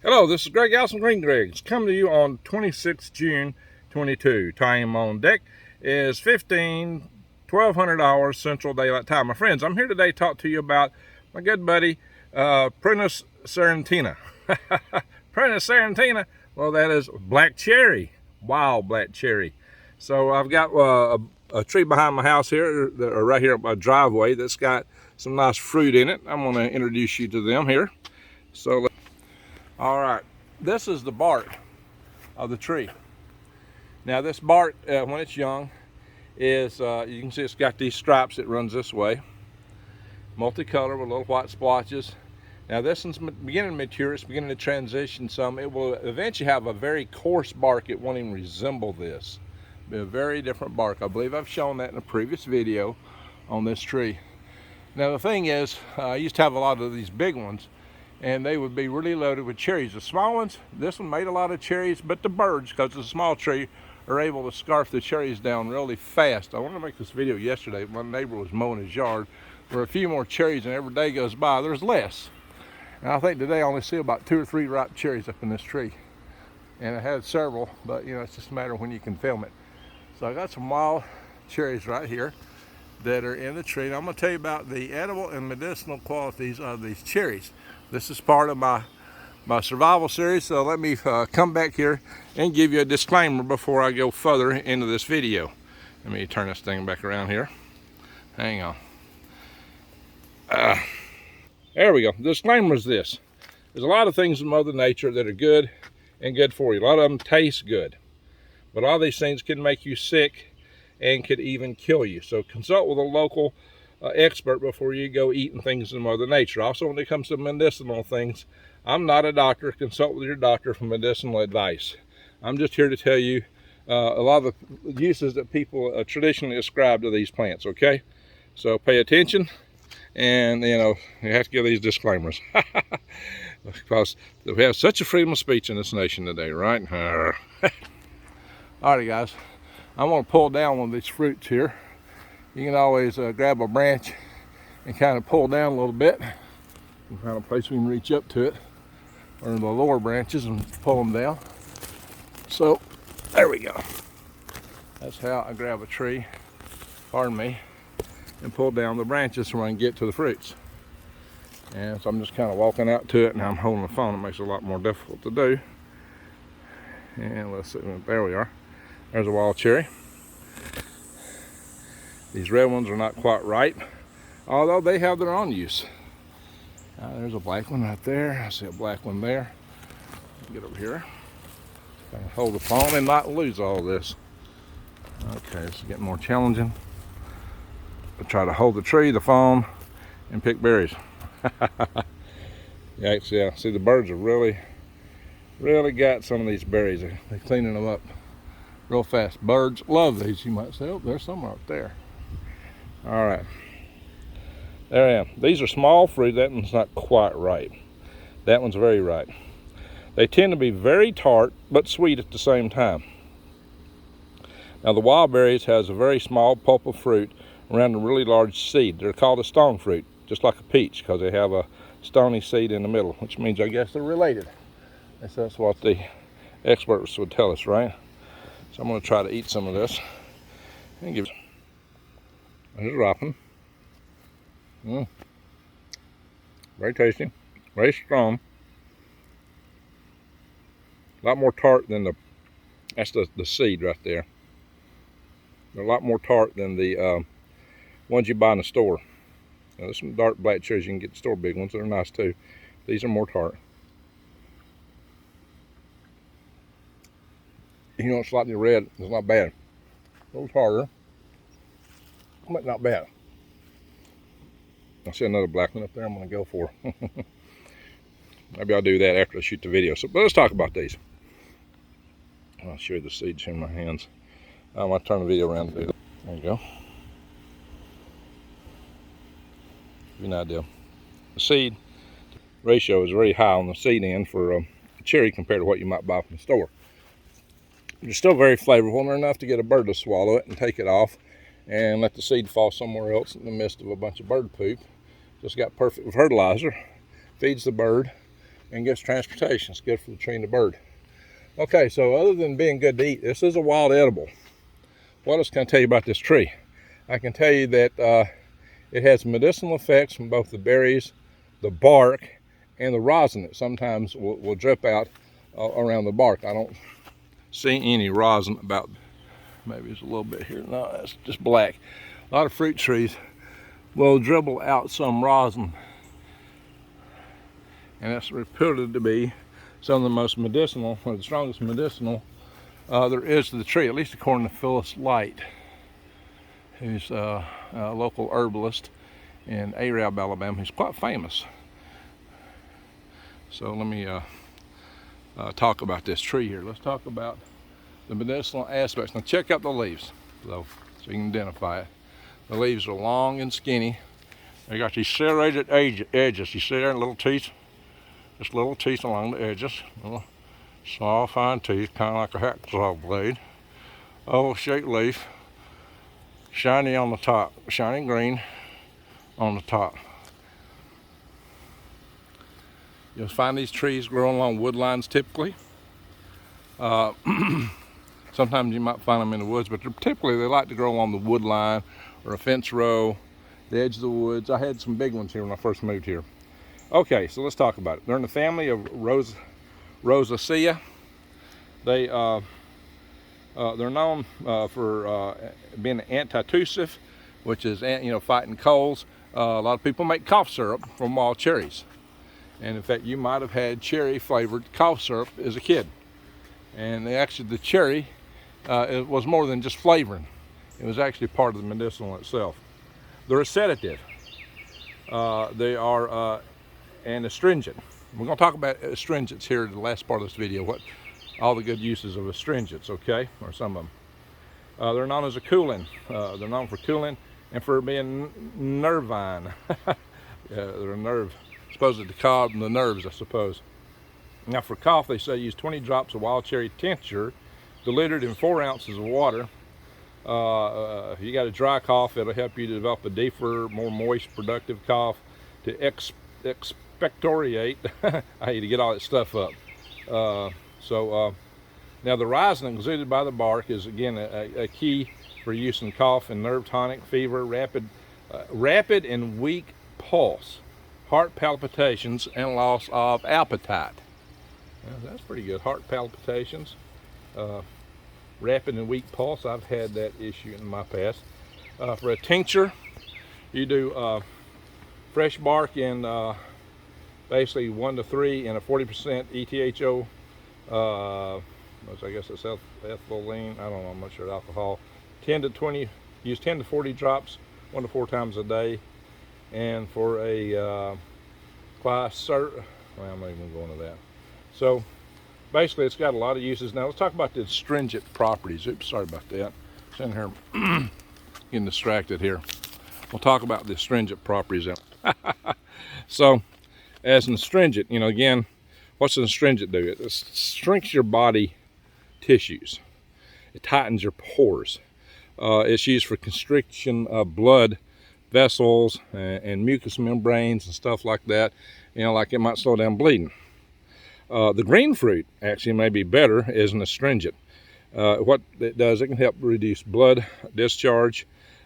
Hello, this is Greg Allison Green Greg's coming to you on 26 June 22. Time on deck is 1200 hours Central Daylight Time. My friends, I'm here today to talk to you about my good buddy Prunus Sarantina. Prunus Sarantina, well, that is black cherry, wild black cherry. So I've got a tree behind my house here, or right here at my driveway, that's got some nice fruit in it. I'm going to introduce you to them here. So all right, this is the bark of the tree. Now this bark, when it's young, is, you can see it's got these stripes that runs this way. Multicolored with little white splotches. Now this one's beginning to mature, it's beginning to transition some. It will eventually have a very coarse bark. It won't even resemble this. It'll be a very different bark. I believe I've shown that in a previous video on this tree. Now the thing is, I used to have a lot of these big ones, and they would be really loaded with cherries. The small ones, this one made a lot of cherries, but the birds, because it's a small tree, are able to scarf the cherries down really fast. I wanted to make this video yesterday. My neighbor was mowing his yard. There were a few more cherries, and every day goes by, there's less. And I think today I only see about 2 or 3 ripe cherries up in this tree. And it had several, but you know, it's just a matter of when you can film it. So I got some wild cherries right here that are in the tree. And I'm gonna tell you about the edible and medicinal qualities of these cherries. This is part of my survival series, so let me come back here and give you a disclaimer before I go further into this video. Let me turn this thing back around here. Hang on. There we go. The disclaimer is this. There's a lot of things in Mother Nature that are good and good for you. A lot of them taste good, but all these things can make you sick and could even kill you. So consult with a local expert before you go eating things in Mother Nature. Also, when it comes to medicinal things, I'm not a doctor. Consult with your doctor for medicinal advice. I'm just here to tell you a lot of the uses that people traditionally ascribe to these plants, okay? So pay attention, and you know, you have to give these disclaimers. Because we have such a freedom of speech in this nation today, right? Alrighty guys, I'm going to pull down one of these fruits here. You can always grab a branch and kind of pull down a little bit and find a place we can reach up to it, or the lower branches, and pull them down. So there we go. That's how I grab a tree, pardon me, and pull down the branches so I can get to the fruits. And so I'm just kind of walking out to it, and I'm holding the phone. It makes it a lot more difficult to do. And let's see, there we are. There's a wild cherry. These red ones are not quite ripe, although they have their own use. There's a black one right there. I see a black one there. Get over here. Kind of hold the phone and not lose all this. Okay, this is getting more challenging. I'll try to hold the tree, the phone, and pick berries. Yeah, see the birds have really got some of these berries. They're cleaning them up real fast. Birds love these, you might say. Oh, there's some right there. All right, there I am. These are small fruit. That one's not quite ripe. That one's very ripe. They tend to be very tart but sweet at the same time. Now the wild berries has a very small pulp of fruit around a really large seed. They're called a stone fruit, just like a peach, because they have a stony seed in the middle, which means I guess they're related. That's what the experts would tell us, right? So I'm going to try to eat some of this and give it. There's a ripe one. Very tasty, very strong. A lot more tart than that's the seed right there. They're a lot more tart than the ones you buy in the store. Now, there's some dark black cherries you can get, store big ones. They're nice too. These are more tart. You know, it's slightly red. It's not bad. A little tartar, but not bad. I see another black one up there I'm going to go for. Maybe I'll do that after I shoot the video. So, but let's talk about these. I'll show you the seeds in my hands. I'm going to turn the video around to do that. There you go. Give you an idea. The seed ratio is very high on the seed end for a cherry compared to what you might buy from the store. They're still very flavorful, and they're enough to get a bird to swallow it and take it off and let the seed fall somewhere else in the midst of a bunch of bird poop. Just got perfect fertilizer, feeds the bird, and gets transportation. It's good for the tree and the bird. Okay, so other than being good to eat, this is a wild edible. What else can I tell you about this tree? I can tell you that it has medicinal effects from both the berries, the bark, and the rosin that sometimes will drip out around the bark. I don't see any rosin about, maybe it's a little bit here. No, that's just black. A lot of fruit trees will dribble out some rosin, and that's reputed to be some of the most medicinal, or the strongest medicinal there is to the tree, at least according to Phyllis Light, who's a local herbalist in Arab, Alabama. He's quite famous. So let me talk about this tree here. Let's talk about the medicinal aspects. Now check out the leaves, though, so you can identify it. The leaves are long and skinny. They got these serrated edges. You see there, little teeth? Just little teeth along the edges. Little small, fine teeth, kind of like a hacksaw blade. Oval-shaped leaf. Shiny on the top. Shiny green on the top. You'll find these trees growing along wood lines typically. Sometimes you might find them in the woods, but typically they like to grow along the wood line or a fence row, the edge of the woods. I had some big ones here when I first moved here. Okay, so let's talk about it. They're in the family of Rosaceae. They're known for being antitussive, which is fighting colds. A lot of people make cough syrup from wild cherries, and in fact, you might have had cherry flavored cough syrup as a kid. And the cherry it was more than just flavoring. It was actually part of the medicinal itself. They're a sedative. They are an astringent. We're going to talk about astringents here in the last part of this video, what all the good uses of astringents, okay, or some of them. They're known as a cooling. They're known for cooling and for being nervine. They're a nerve, supposed to calm the nerves, I suppose. Now for cough, they say use 20 drops of wild cherry tincture diluted in 4 ounces of water. If you got a dry cough, it'll help you to develop a deeper, more moist, productive cough to expectorate. I hate to get all that stuff up. Now the rosin exuded by the bark is again a key for use in cough and nerve tonic, fever, rapid and weak pulse, heart palpitations, and loss of appetite. Well, that's pretty good. Heart palpitations, rapid and weak pulse. I've had that issue in my past. For a tincture, you do fresh bark in basically 1 to 3 and a 40% ETHO. I guess it's ethylene. I don't know. I'm not sure. Alcohol. 10 to 20. Use 10 to 40 drops, 1 to 4 times a day. And for a class cert, well, I'm not even going to that. So basically, it's got a lot of uses. Now let's talk about the astringent properties. Oops, sorry about that. Sitting here getting distracted here. We'll talk about the astringent properties. So, as an astringent, again, what's an astringent do? It shrinks your body tissues. It tightens your pores. It's used for constriction of blood vessels and mucous membranes and stuff like that. Like it might slow down bleeding. The green fruit actually may be better as an astringent. What it does, it can help reduce blood discharge.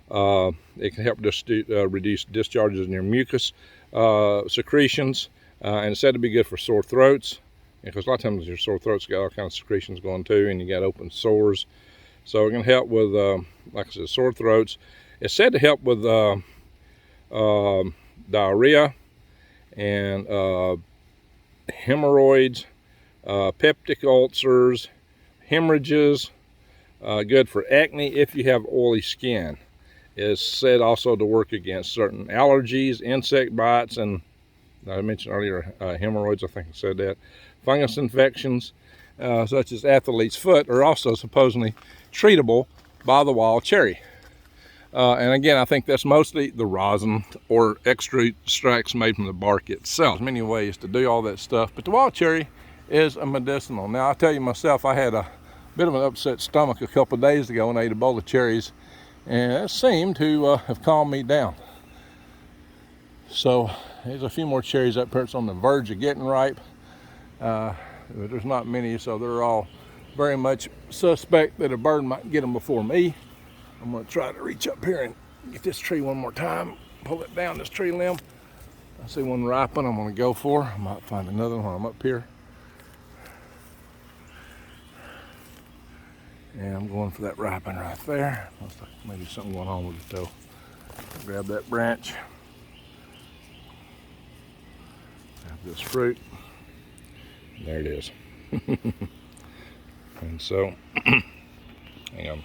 It can help reduce discharges in your mucus secretions, and it's said to be good for sore throats, because a lot of times your sore throat's got all kinds of secretions going too, and you got open sores. So it can help with, like I said, sore throats. It's said to help with diarrhea and hemorrhoids, peptic ulcers, hemorrhages, good for acne if you have oily skin. It's said also to work against certain allergies, insect bites, and I mentioned earlier hemorrhoids, I think I said that. Fungus infections, such as athlete's foot, are also supposedly treatable by the wild cherry. And again, I think that's mostly the rosin or extracts made from the bark itself. Many ways to do all that stuff, but the wild cherry is a medicinal. Now, I tell you myself, I had a bit of an upset stomach a couple of days ago and ate a bowl of cherries, and it seemed to have calmed me down. So there's a few more cherries up here. It's on the verge of getting ripe. But there's not many, so they're all very much suspect that a bird might get them before me. I'm going to try to reach up here and get this tree one more time, pull it down this tree limb. I see one ripen I'm going to go for. I might find another one when I'm up here. And I'm going for that ripen right there. Looks like maybe something going on with it though. Grab that branch. Grab this fruit. There it is. And so, hang on.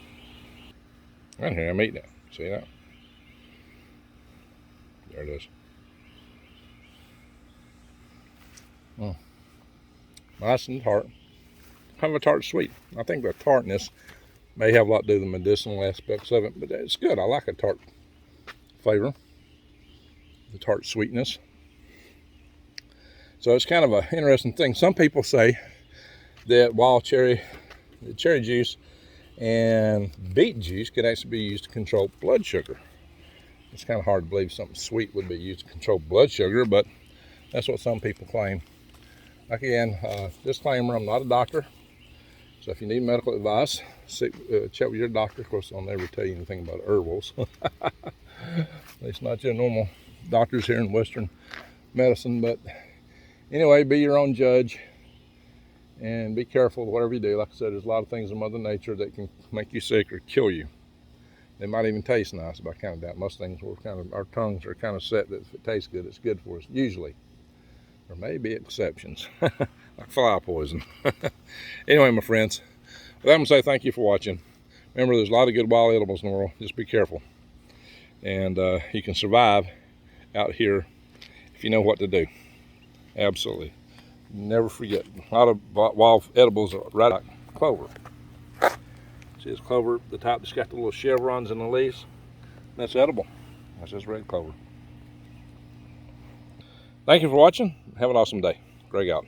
Right here, I'm eating it. See that? There it is. Nice and tart. Kind of a tart sweet. I think the tartness may have a lot to do with the medicinal aspects of it, but it's good. I like a tart flavor, the tart sweetness. So it's kind of an interesting thing. Some people say that wild cherry, the cherry juice and beet juice could actually be used to control blood sugar. It's kind of hard to believe something sweet would be used to control blood sugar, but that's what some people claim. Again, disclaimer, I'm not a doctor. So if you need medical advice, check with your doctor. Of course, I'll never tell you anything about herbals. At least not your normal doctors here in Western medicine. But anyway, be your own judge and be careful with whatever you do. Like I said, there's a lot of things in Mother Nature that can make you sick or kill you. They might even taste nice, but I kind of doubt most things. Our tongues are kind of set that if it tastes good, it's good for us, usually. There may be exceptions, like fly poison. Anyway, my friends, with that, I'm going to say thank you for watching. Remember, there's a lot of good wild edibles in the world. Just be careful. And you can survive out here if you know what to do. Absolutely. Never forget. A lot of wild edibles are right like clover. See this clover, the top that's got the little chevrons in the leaves? That's edible. That's just red clover. Thank you for watching. Have an awesome day. Greg out.